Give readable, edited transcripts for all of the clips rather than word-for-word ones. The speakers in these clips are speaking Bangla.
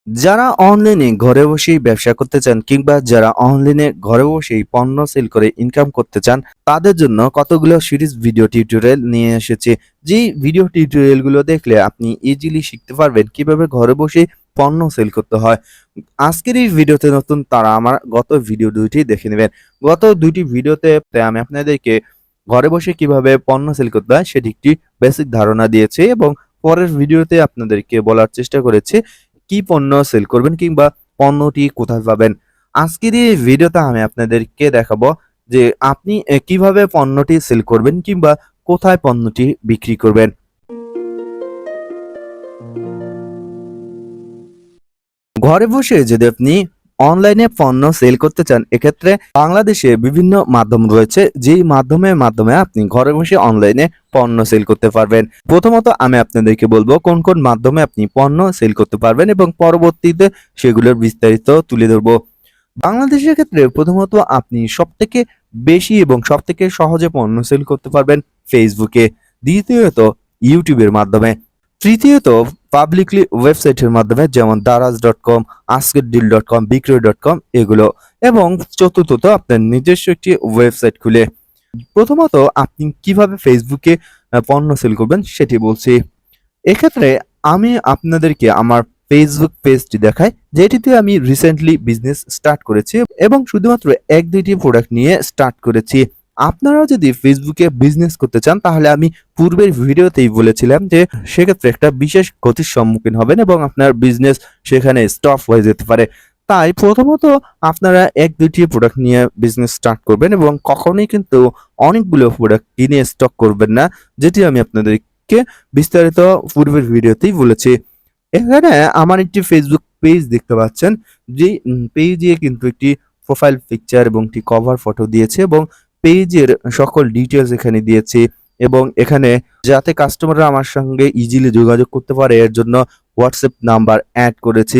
যারা অনলাইনে ঘরে বসেই ব্যবসা করতে চান কিংবা যারা অনলাইনে ঘরে বসেই পণ্য সেল করে ইনকাম করতে চান তাদের জন্য কতগুলো সিরিজ ভিডিও টিউটোরিয়াল নিয়ে এসেছি। যেই ভিডিও টিউটোরিয়াল গুলো দেখলে আপনি ইজিলি শিখতে পারবেন কিভাবে ঘরে বসে পণ্য সেল করতে হয়। আজকের এই ভিডিওতে নতুন তারা আমার গত ভিডিও দুইটি দেখে নেবেন। গত দুইটি ভিডিওতে আমি আপনাদেরকে ঘরে বসে কিভাবে পণ্য সেল করতে হয় সেটি একটি বেসিক ধারণা দিয়েছি এবং পরের ভিডিওতে আপনাদেরকে বলার চেষ্টা করেছি কি পণ্য সেল করবেন কিংবা পণ্যটি কোথায় পাবেন। আজকের এই ভিডিওতে আমি আপনাদেরকে দেখাবো যে আপনি কিভাবে পণ্যটি সেল করবেন কিংবা কোথায় পণ্যটি বিক্রি করবেন। ঘরে বসে যদি আপনি অনলাইনে পণ্য সেল করতে চান এক্ষেত্রে বাংলাদেশে বিভিন্ন মাধ্যম রয়েছে যেই মাধ্যমে আপনি ঘরে বসে অনলাইনে পণ্য সেল করতে পারবেন। প্রথমত আমি আপনাদেরকে বলবো কোন কোন মাধ্যমে আপনি পণ্য সেল করতে পারবেন এবং পরবর্তীতে সেগুলোর বিস্তারিত তুলে ধরবো। বাংলাদেশের ক্ষেত্রে প্রথমত আপনি সবথেকে বেশি এবং সবথেকে সহজে পণ্য সেল করতে পারবেন ফেসবুকে, দ্বিতীয়ত ইউটিউবের মাধ্যমে, তৃতীয়ত পাবলিকলি ওয়েবসাইটের মাধ্যমে যেমন দারাজ.com, আজকেরডিল.com, বিক্রয়.com এগুলো, এবং চতুর্থত আপনার নিজস্ব একটি ওয়েবসাইট খুলে। প্রথমত আপনি কিভাবে ফেসবুকে পণ্য সেল করবেন সেটি বলছি। এক্ষেত্রে আমি আপনাদেরকে আমার ফেসবুক পেজটি দেখাই যেটিতে আমি রিসেন্টলি বিজনেস স্টার্ট করেছি এবং শুধুমাত্র এক দুইটি প্রোডাক্ট নিয়ে স্টার্ট করেছি। আপনারাও যদি ফেসবুকে বিজনেস করতে চান তাহলে আমি পূর্বের ভিডিওতেই বলেছিলাম যে সেক্ষেত্রে একটা বিশেষ ক্ষতির সম্মুখীন হবেন এবং আপনার বিজনেস সেখানে স্টপ হয়ে যেতে পারে। তাই প্রথমত আপনারা এক দুইটি প্রোডাক্ট নিয়ে বিজনেস স্টার্ট করবেন এবং কখনোই কিন্তু অনেকগুলো প্রোডাক্ট কিনে স্টক করবেন না, যেটি আমি আপনাদেরকে বিস্তারিত পূর্বের ভিডিওতেই বলেছি। এখানে আমার একটি ফেসবুক পেজ দেখতে পাচ্ছেন, যে পেজে কিন্তু একটি প্রোফাইল পিকচার এবং একটি কভার ফটো দিয়েছে এবং পেজের সকল ডিটেলস এখানে দিয়েছি এবং এখানে যাতে কাস্টমাররা আমার সঙ্গে ইজিলি যোগাযোগ করতে পারে এর জন্য হোয়াটসঅ্যাপ নাম্বার অ্যাড করেছি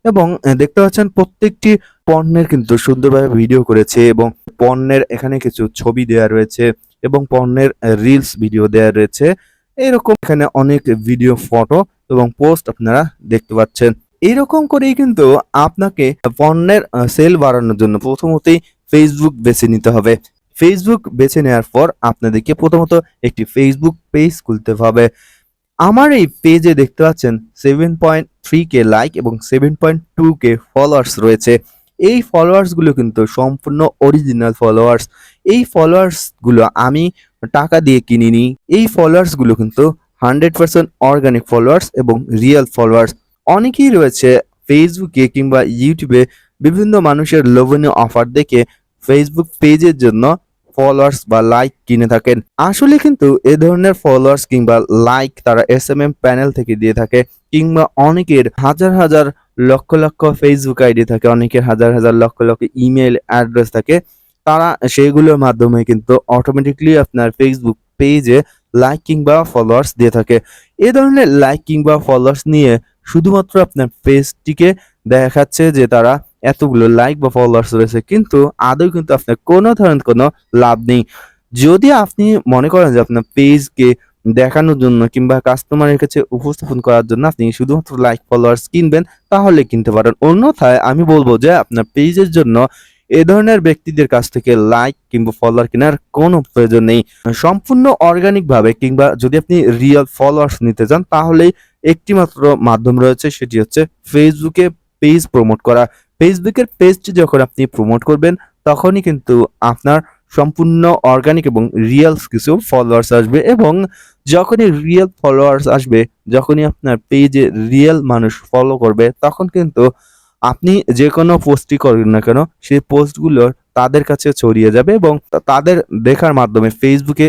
এবং দেখতে পাচ্ছেন প্রত্যেকটি পণ্যের কিন্তু সুন্দরভাবে ভিডিও করেছে এবং পণ্যের এখানে কিছু ছবি দেওয়া রয়েছে এবং পণ্যের রিলস ভিডিও দেওয়া রয়েছে। এরকম এখানে অনেক ভিডিও, ফটো এবং পোস্ট আপনারা দেখতে পাচ্ছেন। এরকম করেই কিন্তু আপনাকে পণ্যের সেল বাড়ানোর জন্য প্রথমতেই ফেসবুক বেছে নিতে হবে। ফেসবুক বেছে নেওয়ার পর আপনাদেরকে প্রথমত একটি ফেসবুক পেজ খুলতে হবে। আমার এই পেজে দেখতে পাচ্ছেন 7.3K লাইক এবং 7.2K ফলোয়ার্স রয়েছে। এই ফলোয়ার্স গুলো কিন্তু সম্পূর্ণ অরিজিনাল ফলোয়ার্স। এই ফলোয়ার্স গুলো আমি টাকা দিয়ে কিনিনি। এই ফলোয়ার্স গুলো কিন্তু 100% অর্গানিক ফলোয়ার্স এবং রিয়েল ফলোয়ার্স। অনেকেই রয়েছে ফেসবুকে কিংবা ইউটিউবে বিভিন্ন মানুষের লোভনীয় অফার দেখে ফেসবুক পেজের জন্য ফলোয়ার্স বা লাইক কিনে থাকেন। আসলে কিন্তু এ ধরনের ফলোয়ার্স কিংবা লাইক তারা এসএমএম প্যানেল থেকে দিয়ে থাকে কিংবা অনেকের হাজার হাজার লক্ষ লক্ষ ফেসবুক আইডি থাকে, অনেকের হাজার হাজার লক্ষ লক্ষ ইমেল অ্যাড্রেস থাকে। তারা সেগুলোর মাধ্যমে কিন্তু অটোমেটিকলি আপনার ফেসবুক পেজে লাইক কিংবা ফলোয়ার্স দিয়ে থাকে। এ ধরনের লাইক কিংবা ফলোয়ার্স নিয়ে শুধুমাত্র আপনার পেজটিকে দেখাচ্ছে যে তারা এতগুলো লাইক বা ফলোয়ার্স রয়েছে, কিন্তু আদৌ কিন্তু আপনার কোনো ধরনের কোনো লাভ নেই। যদি আপনি মনে করেন যে আপনার পেজকে দেখানোর জন্য কিংবা কাস্টমারের কাছে উপস্থাপন করার জন্য আপনি শুধুমাত্র লাইক ফলোয়ার্স কিনবেন তাহলে কিনতে পারেন। অন্যথায় আমি বলবো যে আপনার পেজের জন্য এ ধরনের ব্যক্তিদের কাছ থেকে লাইক কিংবা ফলোয়ার কেনার কোনো প্রয়োজন নেই। সম্পূর্ণ অর্গানিক ভাবে কিংবা যদি আপনি রিয়েল ফলোয়ার্স নিতে চান তাহলেই একটি মাত্র মাধ্যম রয়েছে, সেটি হচ্ছে ফেসবুকে পেজ প্রমোট করা। ফেসবুকের পেজটি যখন আপনি প্রমোট করবেন তখনই কিন্তু আপনার সম্পূর্ণ অর্গানিক এবং রিয়েল কিছু ফলোয়ার্স আসবে এবং যখনই রিয়েল ফলোয়ার্স আসবে, যখনই আপনার পেজে রিয়েল মানুষ ফলো করবে তখন কিন্তু আপনি যে কোনো পোস্টই করেন না কেন সেই পোস্টগুলো তাদের কাছে ছড়িয়ে যাবে এবং তাদের দেখার মাধ্যমে ফেসবুকে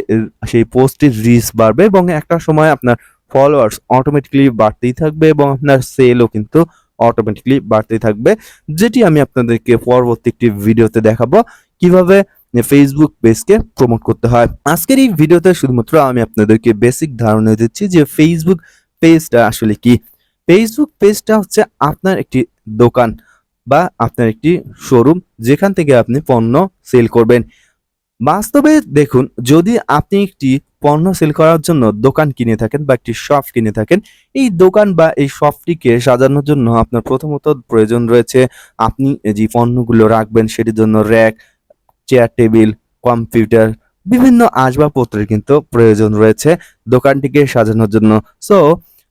সেই পোস্টের রিচ বাড়বে এবং একটা সময় আপনার ফলোয়ার্স অটোমেটিক্যালি বাড়তেই থাকবে এবং আপনার সেলও কিন্তু অটোমেটিক্যালি বাড়তেই থাকবে, যেটি আমি আপনাদেরকে পরবর্তী একটি ভিডিওতে দেখাবো কিভাবে ফেসবুক পেজকে প্রমোট করতে হয়। আজকের এই ভিডিওতে শুধুমাত্র আমি আপনাদেরকে বেসিক ধারণা দিচ্ছি যে ফেসবুক পেজটা আসলে কি। ফেসবুক পেজটা হচ্ছে আপনার একটি দোকান বা আপনার একটি শোরুম যেখান থেকে আপনি পণ্য সেল করবেন। বাস্তবে দেখুন, যদি আপনি একটি পণ্য সেল করার জন্য দোকান কিনে থাকেন বা একটি শপ কিনে থাকেন, এই দোকান বা এই শপটিকে সাজানোর জন্য আপনার প্রথমত প্রয়োজন রয়েছে আপনি যে পণ্যগুলো রাখবেন সেটির জন্য র‍্যাক, চেয়ার টেবিল, কম্পিউটার, বিভিন্ন আসবাবপত্রের কিন্তু প্রয়োজন রয়েছে দোকানটিকে সাজানোর জন্য। সো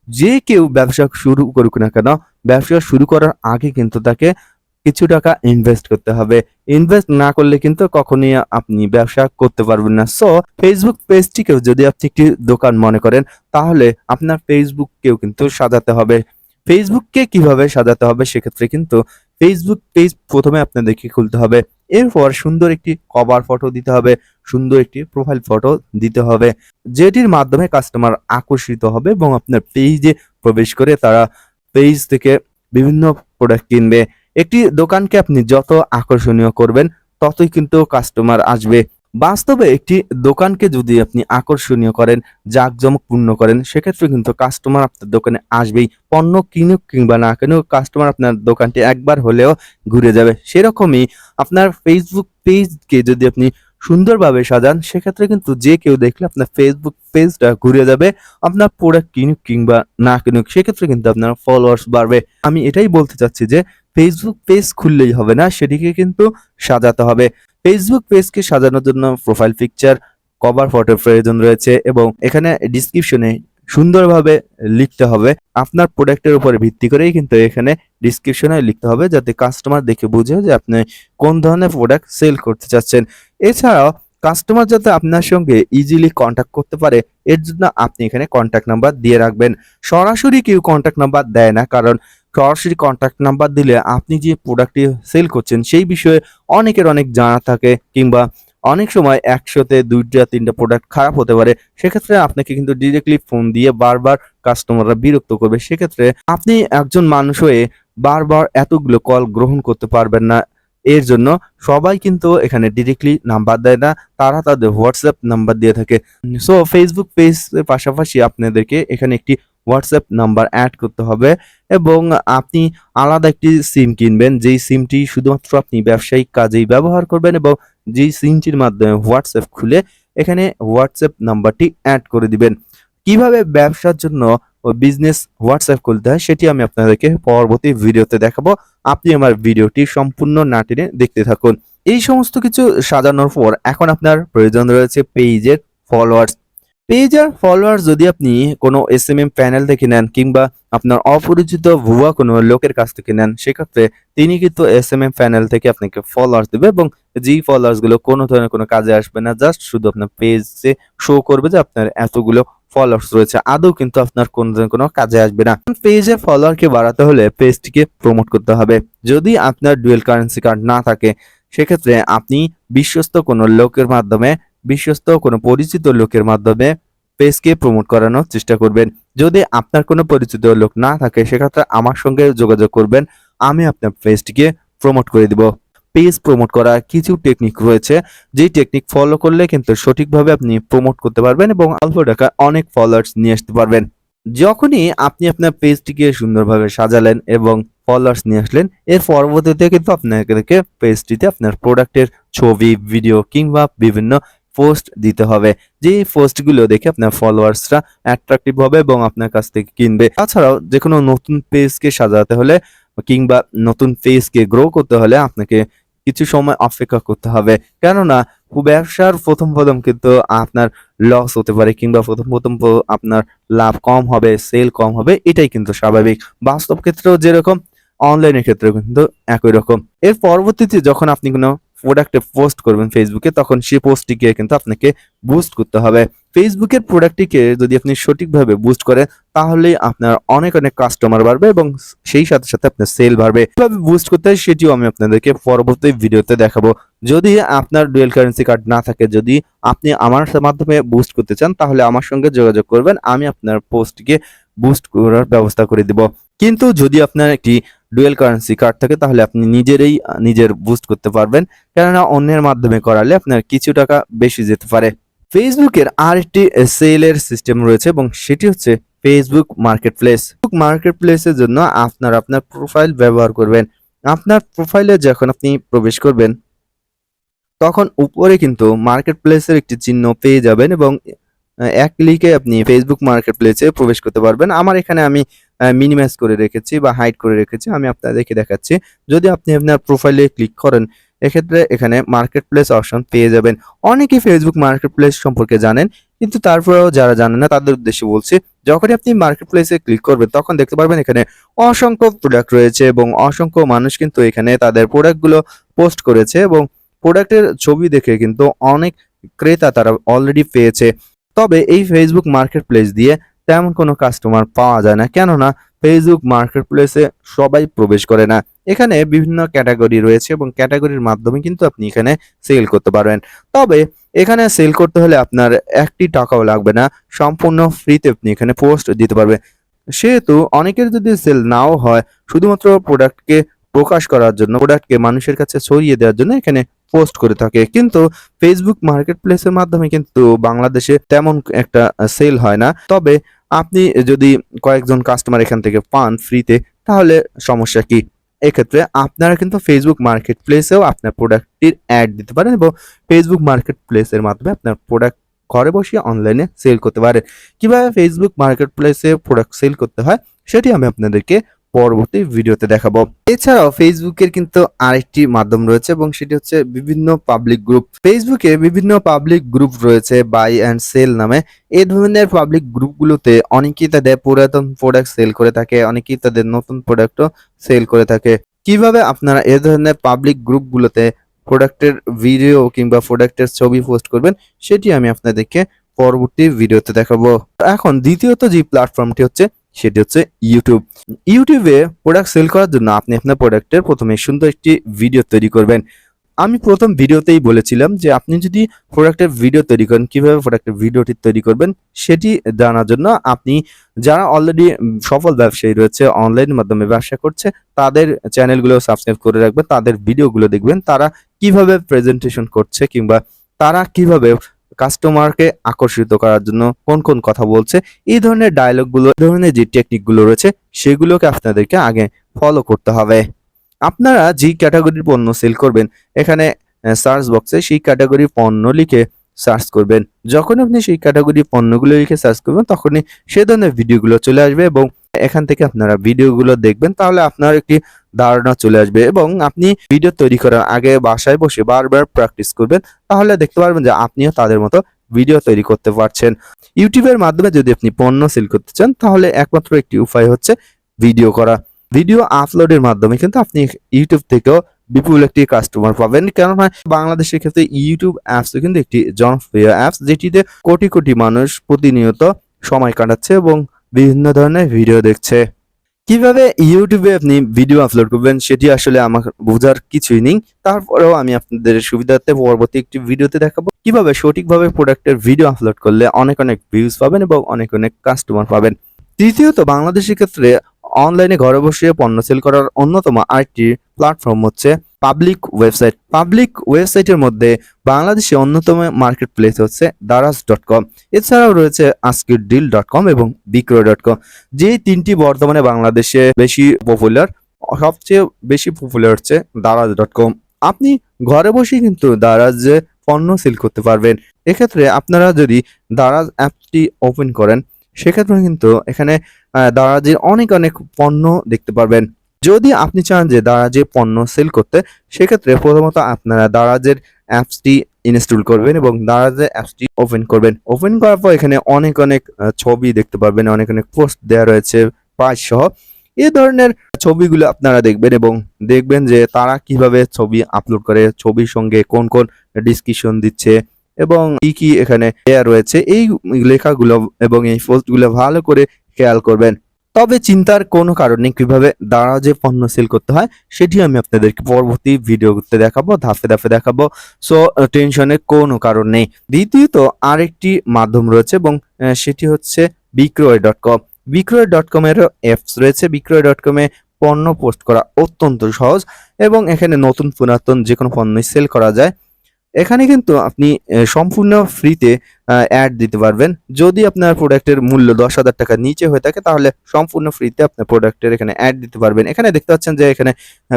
যে কেউ ব্যবসা শুরু করুক না কেন, ব্যবসা শুরু করার আগে কিন্তু তাকে কিছু টাকা ইনভেস্ট করতে হবে। ইনভেস্ট না করলে কিন্তু কখনোই আপনি ব্যবসা করতে পারবেন না। সো ফেসবুক পেজটিকেও যদি আপনি একটি দোকান মনে করেন, তাহলে আপনার ফেসবুককেও কিন্তু সাজাতে হবে। ফেসবুককে কিভাবে সাজাতে হবে সেক্ষেত্রে কিন্তু ফেসবুক পেজ প্রথমে আপনাদেরকে খুলতে হবে। এরপর সুন্দর একটি কভার ফটো দিতে হবে, সুন্দর একটি প্রোফাইল ফটো দিতে হবে, যেটির মাধ্যমে কাস্টমার আকর্ষিত হবে এবং আপনার পেজে প্রবেশ করে তারা পেজ থেকে বিভিন্ন প্রোডাক্ট কিনবে। একটি দোকানকে আপনি যত আকর্ষণীয় করবেন ততই কিন্তু কাস্টমার আসবে। বাস্তবে একটি দোকানকে যদি আপনি আকর্ষণীয় করেন, জাঁকজমকপূর্ণ করেন, সেক্ষেত্রে কিন্তু কাস্টমার আপনার দোকানে আসবেই। পণ্য কিনুক কিংবা না কিনুক, কাস্টমার আপনার দোকানটি একবার হলেও ঘুরে যাবে। সেরকমই আপনার ফেসবুক পেজকে যদি আপনি সুন্দরভাবে সাজান, সেক্ষেত্রে কিন্তু যে কেউ দেখলে আপনার ফেসবুক পেজটা ঘুরে যাবে। আপনার প্রোডাক্ট কিনুক কিংবা না কিনুক, সেক্ষেত্রে কিন্তু আপনার ফলোয়ার্স বাড়বে। আমি এটাই বলতে চাচ্ছি যে ফেসবুক পেজ খুললেই হবে না, সেটিকে কিন্তু সাজাতে হবে। ফেসবুক পেজকে সাজানোর জন্য প্রোফাইল পিকচার, কভার ফটোর প্রয়োজন রয়েছে এবং এখানে ডেসক্রিপশনে সুন্দরভাবে লিখতে হবে। আপনার প্রোডাক্টের উপরে ভিত্তি করেই কিন্তু এখানে ডেসক্রিপশনে লিখতে হবে, যাতে কাস্টমার দেখে বুঝে যে আপনি কোন ধরনের প্রোডাক্ট সেল করতে চাচ্ছেন। এছাড়াও কাস্টমার যাতে আপনার সঙ্গে ইজিলি কন্ট্যাক্ট করতে পারে, এর জন্য আপনি এখানে কন্ট্যাক্ট নাম্বার দিয়ে রাখবেন। সরাসরি কেউ কন্ট্যাক্ট নাম্বার দেয় না, কারণ সরাসরি কন্ট্যাক্ট নাম্বার দিলে আপনি যে প্রোডাক্টটি সেল করছেন সেই বিষয়ে অনেকের অনেক জানা থাকে, কিংবা অনেক সময় একসাথে 2টা 3টা প্রোডাক্ট খারাপ হতে পারে। সেক্ষেত্রে আপনাকে কিন্তু ডিরেক্টলি ফোন দিয়ে বারবার কাস্টমাররা বিরক্ত করবে। সেক্ষেত্রে আপনি একজন মানুষ হয়ে বারবার এতগুলো কল গ্রহণ করতে পারবেন না। এর জন্য সবাই কিন্তু এখানে ডিরেক্টলি নাম্বার দেয় না, তারা তাদের হোয়াটসঅ্যাপ নাম্বার দিয়ে থাকে। সো ফেসবুক পেজের পাশাপাশি আপনাদেরকে এখানে একটি হোয়াটসঅ্যাপ নাম্বার অ্যাড করতে হবে এবং আপনি আলাদা একটি সিম কিনবেন, যেই সিমটি শুধুমাত্র আপনি ব্যবসায়িক কাজেই ব্যবহার করবেন এবং যেই সিমটির মাধ্যমে হোয়াটসঅ্যাপ খুলে এখানে হোয়াটসঅ্যাপ নাম্বারটি অ্যাড করে দিবেন। কিভাবে ব্যবসার জন্য ও বিজনেস হোয়াটসঅ্যাপ খুলতে হয় সেটি আমি আপনাদেরকে পরবর্তী ভিডিওতে দেখাবো। আপনি আমার ভিডিওটি সম্পূর্ণ না টেনে দেখতে থাকুন। এই সমস্ত কিছু সাজানোর পর এখন আপনার প্রয়োজন রয়েছে পেজের ফলোয়ার্স। পেজের ফলোয়ার্স যদি আপনি কোনো এসএমএম প্যানেল থেকে নেন কিংবা আপনার অপরিচিত ভুয়া কোনো লোকের কাছ থেকে নেন, সেক্ষেত্রে তিনি কিন্তু এসএমএম প্যানেল থেকে আপনাকে ফলোয়ার্স দেবে এবং যেই ফলোয়ার্স গুলো কোনো ধরনের কোনো কাজে আসবে না, জাস্ট শুধু আপনার পেজে শো করবে যে আপনার এতগুলো ফলোয়ার্স রয়েছে, আদৌ কিন্তু আপনার কোনো ধরনের কোনো কাজে আসবে না। পেজে ফলোয়ারকে বাড়াতে হলে পেজটিকে প্রমোট করতে হবে। যদি আপনার ডুয়েল কারেন্সি কার্ড না থাকে, সেক্ষেত্রে আপনি বিশ্বস্ত কোনো লোকের মাধ্যমে, বিশ্বস্ত কোনো পরিচিত লোকের মাধ্যমে পেজকে প্রমোট করানোর চেষ্টা করবেন। যদি আপনার কোনো পরিচিত লোক না থাকে, সেক্ষেত্রে আমার সঙ্গে যোগাযোগ করবেন, আমি আপনার পেজটিকে প্রমোট করে দিব। পেজ প্রমোট করার কিছু টেকনিক রয়েছে, যেই টেকনিক ফলো করলে কিন্তু সঠিকভাবে আপনি প্রমোট করতে পারবেন এবং অল্প টাকায় অনেক ফলোয়ার্স নিয়ে আসতে পারবেন। যখনই আপনি আপনার পেজটিকে সুন্দরভাবে সাজালেন এবং ফলোয়ার্স নিয়ে আসলেন, এর পরবর্তীতে কিন্তু আপনাদেরকে পেজটিতে আপনার প্রোডাক্টের ছবি, ভিডিও কিংবা বিভিন্ন পোস্ট দিতে হবে, যে পোস্টগুলো দেখে আপনার ফলোয়ার্সরা অ্যাট্রাকটিভ হবে এবং আপনার কাছ থেকে কিনবে। তাছাড়াও যে কোনো নতুন পেজকে সাজাতে হলে কিংবা নতুন পেজকে গ্রো করতে হলে আপনাকে কিছু সময় অপেক্ষা করতে হবে, কেননা ব্যবসার প্রথম কিন্তু আপনার লস হতে পারে কিংবা প্রথম আপনার লাভ কম হবে, সেল কম হবে, এটাই কিন্তু স্বাভাবিক। বাস্তব ক্ষেত্রেও যেরকম, অনলাইনের ক্ষেত্রেও কিন্তু একই রকম। এর পরবর্তীতে যখন আপনি কোনো প্রোডাক্টে পোস্ট করবেন ফেসবুকে, তখন সেই পোস্টটিকে কিন্তু আপনাকে বুস্ট করতে হবে। ফেসবুকের প্রোডাক্টটিকে যদি আপনি সঠিকভাবে বুস্ট করেন, তাহলেই আপনার অনেক কাস্টমার বাড়বে এবং সেই সাথে সাথে আপনার সেল বাড়বে। কিভাবে বুস্ট করতে হয় সেটিও আমি আপনাদেরকে পরবর্তী ভিডিওতে দেখাবো। যদি আপনার ডুয়েল কারেন্সি কার্ড না থাকে, যদি আপনি আমার মাধ্যমে বুস্ট করতে চান, তাহলে আমার সঙ্গে যোগাযোগ করবেন, আমি আপনার পোস্টটিকে বুস্ট করার ব্যবস্থা করে দিব। কিন্তু যদি আপনার একটি ডুয়েল কারেন্সি কার্ড থাকে, তাহলে আপনি নিজের বুস্ট করতে পারবেন, কেননা অন্যের মাধ্যমে করালে আপনার কিছু টাকা বেশি যেতে পারে। ফেসবুকের আরেকটি সেলের সিস্টেম রয়েছে এবং সেটি হচ্ছে ফেসবুক মার্কেট প্লেস। মার্কেট প্লেসের জন্য আপনার প্রোফাইল ব্যবহার করবেন। আপনার প্রোফাইলে যখন আপনি প্রবেশ করবেন, তখন উপরে কিন্তু মার্কেট প্লেসের একটি চিহ্ন পেয়ে যাবেন এবং এক ক্লিকে আপনি ফেসবুক মার্কেট প্লেসে প্রবেশ করতে পারবেন। আমার এখানে আমি মিনিমাইজ করে রেখেছি বা হাইড করে রেখেছি, আমি আপনাদেরকে দেখাচ্ছি। যদি আপনি আপনার প্রোফাইলে ক্লিক করেন, এক্ষেত্রে এখানে মার্কেট প্লেস অপশন পেয়ে যাবেন। অনেকেই ফেসবুক মার্কেট প্লেস সম্পর্কে জানেন, কিন্তু তারপরেও যারা জানেন না তাদের উদ্দেশ্যে বলছি, যখনই আপনি মার্কেট প্লেসে ক্লিক করবেন তখন দেখতে পারবেন এখানে অসংখ্য প্রোডাক্ট রয়েছে এবং অসংখ্য মানুষ কিন্তু এখানে তাদের প্রোডাক্টগুলো পোস্ট করেছে এবং প্রোডাক্টের ছবি দেখে কিন্তু অনেক ক্রেতা তারা অলরেডি পেয়েছে। তবে এই ফেসবুক মার্কেট প্লেস দিয়ে তেমন কোনো কাস্টমার পাওয়া যায় না, কেননা ফেসবুক মার্কেট প্লেসে সবাই প্রবেশ করে না। এখানে বিভিন্ন ক্যাটাগরি রয়েছে এবং ক্যাটাগরির মাধ্যমে কিন্তু আপনি এখানে সেল করতে পারবেন। তবে এখানে সেল করতে হলে আপনার একটি টাকাও লাগবে না, সম্পূর্ণ ফ্রিতে আপনি এখানে পোস্ট দিতে পারবেন। সেহেতু অনেকের যদি সেল নাও হয়, শুধুমাত্র প্রোডাক্টকে প্রকাশ করার জন্য, প্রোডাক্টকে মানুষের কাছে ছড়িয়ে দেওয়ার জন্য এখানে পোস্ট করে থাকে। কিন্তু ফেসবুক মার্কেট প্লেসের মাধ্যমে কিন্তু বাংলাদেশে তেমন একটা সেল হয় না। তবে আপনি যদি কয়েকজন কাস্টমার এখান থেকে পান ফ্রিতে, তাহলে সমস্যা কি? এক্ষেত্রে আপনারা কিন্তু ফেসবুক মার্কেট প্লেসেও আপনার প্রোডাক্টটির অ্যাড দিতে পারেন এবং ফেসবুক মার্কেট প্লেসের মাধ্যমে আপনার প্রোডাক্ট ঘরে বসে অনলাইনে সেল করতে পারেন। কিভাবে ফেসবুক মার্কেট প্লেসে প্রোডাক্ট সেল করতে হয় সেটি আমি আপনাদেরকে পরবর্তী ভিডিওতে দেখাবো। এছাড়াও ফেসবুকের কিন্তু আরেকটি মাধ্যম রয়েছে এবং সেটি হচ্ছে বিভিন্ন পাবলিক গ্রুপ। ফেসবুকে বিভিন্ন পাবলিক গ্রুপ রয়েছে, বাই অ্যান্ড সেল নামে। এই ধরনের পাবলিক গ্রুপগুলোতে অনেকেই তাদের পুরাতন প্রোডাক্ট সেল করে থাকে, অনেকেই তাদের নতুন প্রোডাক্টও সেল করে থাকে। কিভাবে আপনারা এ ধরনের পাবলিক গ্রুপগুলোতে প্রোডাক্টের ভিডিও কিংবা প্রোডাক্টের ছবি পোস্ট করবেন সেটি আমি আপনাদেরকে পরবর্তী ভিডিওতে দেখাবো। এখন দ্বিতীয়ত যে প্ল্যাটফর্মটি হচ্ছে সেটি হচ্ছে ইউটিউব। ইউটিউবে প্রোডাক্ট সেল করার জন্য আপনি আপনার প্রোডাক্টের প্রথমে সুন্দর একটি ভিডিও তৈরি করবেন। আমি প্রথম ভিডিওতেই বলেছিলাম যে আপনি যদি প্রোডাক্টের ভিডিও তৈরি করেন, কিভাবে প্রোডাক্টের ভিডিওটি তৈরি করবেন সেটি জানার জন্য আপনি যারা অলরেডি সফল ব্যবসায়ী রয়েছে, অনলাইনের মাধ্যমে ব্যবসা করছে, তাদের চ্যানেলগুলো সাবস্ক্রাইব করে রাখবেন, তাদের ভিডিওগুলো দেখবেন, তারা কিভাবে প্রেজেন্টেশন করছে কিংবা তারা কিভাবে কাস্টমারকে আকর্ষিত করার জন্য কোন কোন কথা বলছে, এই ধরনের ডায়লগগুলো, এই ধরনের যে টেকনিকগুলো রয়েছে সেগুলোকে আপনাদেরকে আগে ফলো করতে হবে। আপনারা যে ক্যাটাগরির পণ্য সেল করবেন, এখানে সার্চ বক্সে সেই ক্যাটাগরির পণ্য লিখে সার্চ করবেন। যখন আপনি সেই ক্যাটাগরির পণ্যগুলো লিখে সার্চ করবেন তখনই সে ধরনের ভিডিওগুলো চলে আসবে এবং এখান থেকে আপনারা ভিডিওগুলো দেখবেন, তাহলে আপনার একটি ধারণা চলে আসবে এবং আপনি ভিডিও তৈরি করার আগে বাসায় বসে বারবার প্র্যাকটিস করবেন, তাহলে দেখতে পারবেন যে আপনিও তাদের মতো ভিডিও তৈরি করতে পারছেন। ইউটিউবের মাধ্যমে যদি আপনি পণ্য সেল করতে চান, তাহলে একমাত্র একটি উপায় হচ্ছে ভিডিও করা। ভিডিও আপলোডের মাধ্যমে কিন্তু আপনি ইউটিউব থেকেও বিপুল একটি কাস্টমার পাবেন, কেননা বাংলাদেশের ক্ষেত্রে ইউটিউব অ্যাপস কিন্তু একটি জনপ্রিয় অ্যাপস, যেটিতে কোটি কোটি মানুষ প্রতিনিয়ত সময় কাটাচ্ছে এবং বিভিন্ন ধরনের ভিডিও দেখছে। কিভাবে ইউটিউবে আপনি ভিডিও আপলোড করবেন সেটি আসলে আমার বোঝার কিছুই নেই, তারপরেও আমি আপনাদের সুবিধার্থে পরবর্তী একটি ভিডিওতে দেখাবো কিভাবে সঠিকভাবে প্রোডাক্টের ভিডিও আপলোড করলে অনেক অনেক ভিউজ পাবেন এবং অনেক অনেক কাস্টমার পাবেন। তৃতীয়ত, বাংলাদেশের ক্ষেত্রে অনলাইনে ঘরে বসে পণ্য সেল করার অন্যতম আরেকটি প্ল্যাটফর্ম হচ্ছে পাবলিক ওয়েবসাইট। পাবলিক ওয়েবসাইটের মধ্যে বাংলাদেশে অন্যতম মার্কেট প্লেস হচ্ছে দারাজ.com। এছাড়াও রয়েছে আজকেরডিল.com এবং বিক্রয়.com। যে তিনটি বর্তমানে বাংলাদেশে বেশি পপুলার, সবচেয়ে বেশি পপুলার হচ্ছে দারাজ.com। আপনি ঘরে বসেই কিন্তু দারাজে পণ্য সেল করতে পারবেন। এক্ষেত্রে আপনারা যদি দারাজ অ্যাপটি ওপেন করেন, সেক্ষেত্রে কিন্তু এখানে দারাজের অনেক অনেক পণ্য দেখতে পারবেন। যদি আপনি চান যে দারাজে পণ্য সেল করতে, সেক্ষেত্রে প্রথমত আপনারা দারাজের অ্যাপসটি ইনস্টল করবেন এবং দারাজের অ্যাপসটি ওপেন করবেন। ওপেন করার পর এখানে অনেক অনেক ছবি দেখতে পারবেন, অনেক অনেক পোস্ট দেওয়া রয়েছে প্রাইস সহ। এই ধরনের ছবিগুলো আপনারা দেখবেন এবং দেখবেন যে তারা কিভাবে ছবি আপলোড করে, ছবির সঙ্গে কোন কোন ডিসক্রিপশন দিচ্ছে এবং কি কি এখানে দেয়া রয়েছে, এই লেখাগুলো এবং এই পোস্টগুলো ভালো করে খেয়াল করবেন। তবে চিন্তার কোনো কারণ নেই, কিভাবে দারাজে পণ্য সেল করতে হয় সেটি আমি আপনাদেরকে পরবর্তী ভিডিওতে দেখাবো, ধাপে ধাপে দেখাবো। সো টেনশনের কোনো কারণ নেই। দ্বিতীয়ত আরেকটি মাধ্যম রয়েছে এবং সেটি হচ্ছে বিক্রয়.com। বিক্রয়.com এর অ্যাপস রয়েছে। বিক্রয়.com এ পণ্য পোস্ট করা অত্যন্ত সহজ এবং এখানে নতুন পুরাতন যে কোনো পণ্যই সেল করা যায়। এখানে কিন্তু আপনি সম্পূর্ণ ফ্রিতে অ্যাড দিতে পারবেন। যদি আপনার প্রোডাক্টের মূল্য 10,000 টাকার নিচে হয়ে থাকে, তাহলে সম্পূর্ণ ফ্রিতে আপনার প্রোডাক্টের এখানে অ্যাড দিতে পারবেন। এখানে দেখতে পাচ্ছেন যে এখানে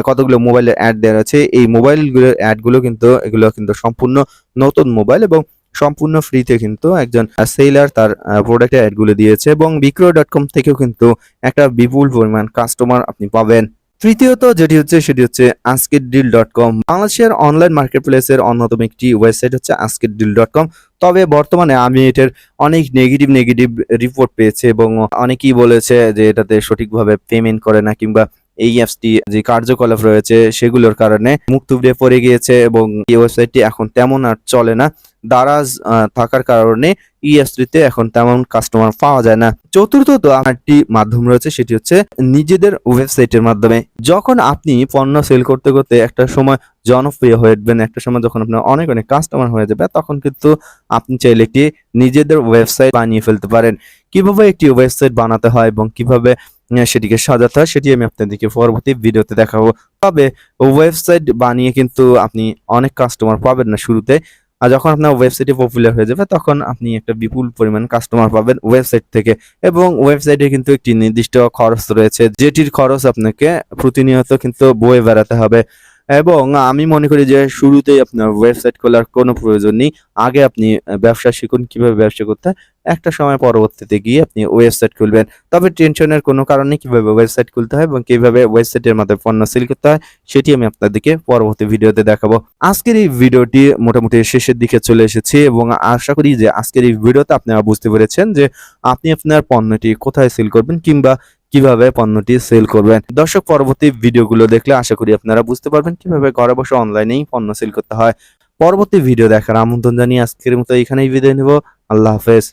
কতগুলো মোবাইলের অ্যাড দেওয়া আছে। এই মোবাইলগুলোর অ্যাডগুলো কিন্তু এগুলো কিন্তু সম্পূর্ণ নতুন মোবাইল এবং সম্পূর্ণ ফ্রিতে কিন্তু একজন সেলার তার প্রোডাক্টের অ্যাডগুলো দিয়েছে এবং বিক্রয়.com থেকেও কিন্তু একটা বিপুল পরিমাণ কাস্টমার আপনি পাবেন। তৃতীয়ত যেটি হচ্ছে সেটি হচ্ছে askitdeal.com। বাংলাদেশের অনলাইন মার্কেটপ্লেসের অন্যতম একটি ওয়েবসাইট হচ্ছে askitdeal.com। তবে বর্তমানে আমি এটার অনেক নেগেটিভ রিপোর্ট পেয়েছি এবং অনেকেই বলেছে যে এটাতে সঠিকভাবে পেমেন্ট করে না, কিংবা এই অ্যাপসটি যে কার্যকলাপ রয়েছে সেগুলোর কারণে মুখ থুবড়ে পড়ে গিয়েছে এবং এই ওয়েবসাইটটি এখন তেমন আর চলে না। দারাজ থাকার কারণে এই অ্যাপসটিতে এখন তেমন কাস্টমার পাওয়া যায় না। চতুর্থত আরেকটি মাধ্যম রয়েছে, সেটি হচ্ছে নিজেদের ওয়েবসাইটের মাধ্যমে। যখন আপনি পণ্য সেল করতে করতে একটা সময় জনপ্রিয় হয়ে উঠবেন, একটা সময় যখন আপনার অনেক কাস্টমার হয়ে যাবে, তখন কিন্তু আপনি চাইলে একটি নিজেদের ওয়েবসাইট বানিয়ে ফেলতে পারেন। কিভাবে একটি ওয়েবসাইট বানাতে হয় এবং কিভাবে সেটিকে সাজাতে হয় সেটি আমি আপনাদেরকে পরবর্তী ভিডিওতে দেখাবো। তবে ওয়েবসাইট বানিয়ে কিন্তু আপনি অনেক কাস্টমার পাবেন না শুরুতে। আর যখন আপনার ওয়েবসাইটে পপুলার হয়ে যাবে তখন আপনি একটা বিপুল পরিমাণ কাস্টমার পাবেন ওয়েবসাইট থেকে। এবং ওয়েবসাইটে কিন্তু একটি নির্দিষ্ট খরচ রয়েছে, যেটির খরচ আপনাকে প্রতিনিয়ত কিন্তু বয়ে বেড়াতে হবে। এবং আমি মনে করি যে শুরুতেই আপনার ওয়েবসাইট খোলার কোনো প্রয়োজন নেই। আগে আপনি ব্যবসা শিখুন, কিভাবে ব্যবসা করতে হয়। একটা সময় পরবর্তীতে গিয়ে আপনি ওয়েবসাইট খুলবেন। তবে টেনশনের কোনো কারণ নেই, কিভাবে ওয়েবসাইট খুলতে হয় এবং কিভাবে ওয়েবসাইটের মাধ্যমে পণ্য সেল করতে হয় সেটি আমি আপনাদেরকে পরবর্তী ভিডিওতে দেখাবো। আজকের এই ভিডিওটি মোটামুটি শেষের দিকে চলে এসেছি এবং আশা করি যে আজকের এই ভিডিওতে আপনারা বুঝতে পেরেছেন যে আপনি আপনার পণ্যটি কোথায় সেল করবেন কিংবা কিভাবে পণ্যটি সেল করবেন। দর্শক, পরবর্তী ভিডিওগুলো দেখলে আশা করি আপনারা বুঝতে পারবেন কিভাবে ঘরে বসে অনলাইনেই পণ্য সেল করতে হয়। পরবর্তী ভিডিও দেখার আমন্ত্রণ জানিয়ে আজকের মতো এখানেই বিদায় নেব। আল্লাহ হাফেজ।